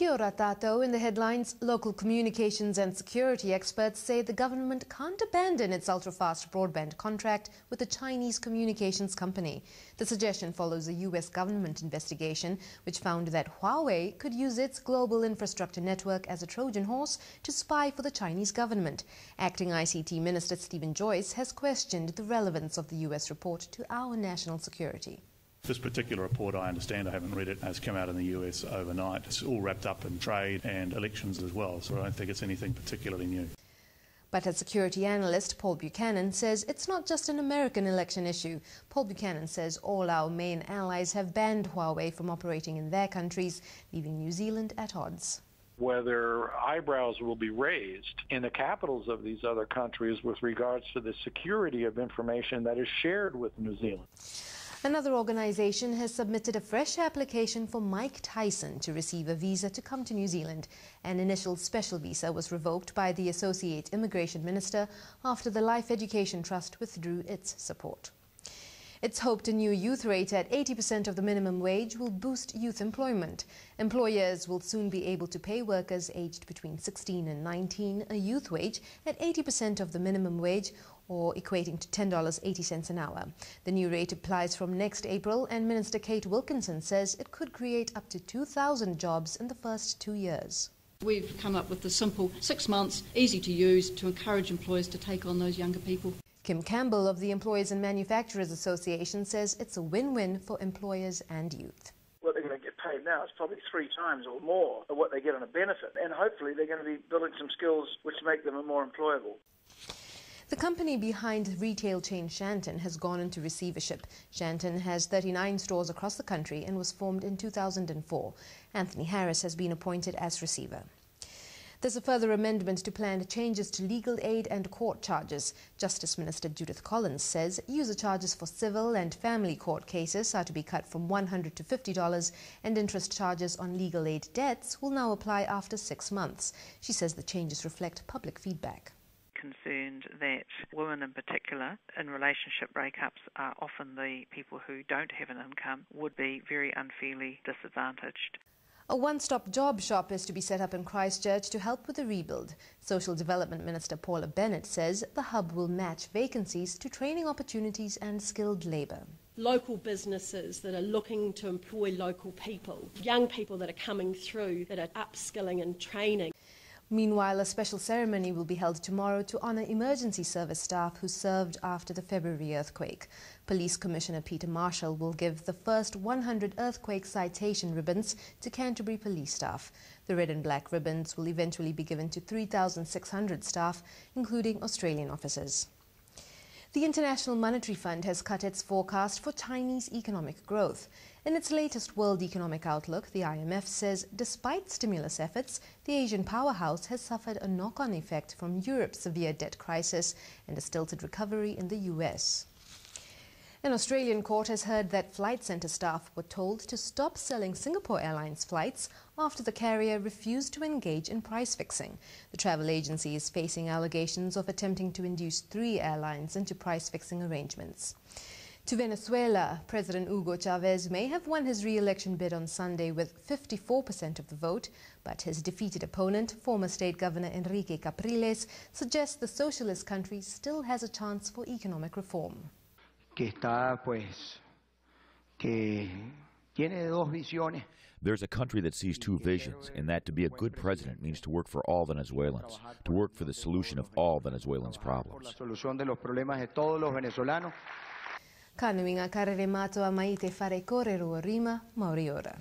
Kia ora tātou. In the headlines, local communications and security experts say the government can't abandon its ultra-fast broadband contract with a Chinese communications company. The suggestion follows a US government investigation which found that Huawei could use its global infrastructure network as a Trojan horse to spy for the Chinese government. Acting ICT Minister Stephen Joyce has questioned the relevance of the US report to our national security. This particular report, I understand, I haven't read it, has come out in the US overnight. It's all wrapped up in trade and elections as well, so I don't think it's anything particularly new. But as security analyst Paul Buchanan says it's not just an American election issue. Paul Buchanan says all our main allies have banned Huawei from operating in their countries, leaving New Zealand at odds. Whether eyebrows will be raised in the capitals of these other countries with regards to the security of information that is shared with New Zealand. Another organization has submitted a fresh application for Mike Tyson to receive a visa to come to New Zealand. An initial special visa was revoked by the Associate Immigration Minister after the Life Education Trust withdrew its support. It's hoped a new youth rate at 80% of the minimum wage will boost youth employment. Employers will soon be able to pay workers aged between 16 and 19 a youth wage at 80% of the minimum wage, or equating to $10.80 an hour. The new rate applies from next April, and Minister Kate Wilkinson says it could create up to 2,000 jobs in the first 2 years. We've come up with the simple 6 months, easy to use, to encourage employers to take on those younger people. Kim Campbell of the Employers and Manufacturers Association says it's a win-win for employers and youth. What they're going to get paid now is probably 3 times or more of what they get on a benefit, and hopefully they're going to be building some skills which make them more employable. The company behind retail chain Shanton has gone into receivership. Shanton has 39 stores across the country and was formed in 2004. Anthony Harris has been appointed as receiver. There's a further amendment to planned changes to legal aid and court charges. Justice Minister Judith Collins says user charges for civil and family court cases are to be cut from $100 to $50, and interest charges on legal aid debts will now apply after 6 months. She says the changes reflect public feedback. Concerned that women in particular in relationship breakups are often the people who don't have an income, would be very unfairly disadvantaged. A one-stop job shop is to be set up in Christchurch to help with the rebuild. Social Development Minister Paula Bennett says the hub will match vacancies to training opportunities and skilled labour. Local businesses that are looking to employ local people, young people that are coming through that are upskilling and training. Meanwhile, a special ceremony will be held tomorrow to honour emergency service staff who served after the February earthquake. Police Commissioner Peter Marshall will give the first 100 earthquake citation ribbons to Canterbury police staff. The red and black ribbons will eventually be given to 3,600 staff, including Australian officers. The International Monetary Fund has cut its forecast for Chinese economic growth. In its latest World Economic Outlook, the IMF says despite stimulus efforts, the Asian powerhouse has suffered a knock-on effect from Europe's severe debt crisis and a stilted recovery in the US. An Australian court has heard that Flight Centre staff were told to stop selling Singapore Airlines flights after the carrier refused to engage in price fixing. The travel agency is facing allegations of attempting to induce 3 airlines into price fixing arrangements. To Venezuela, President Hugo Chavez may have won his re-election bid on Sunday with 54% of the vote, but his defeated opponent, former state governor Enrique Capriles, suggests the socialist country still has a chance for economic reform. There's a country that sees 2 visions, and that to be a good president means to work for all Venezuelans, to work for the solution of all Venezuelans' problems. Kanuinga karere mato a maite fare correre rima mauriora.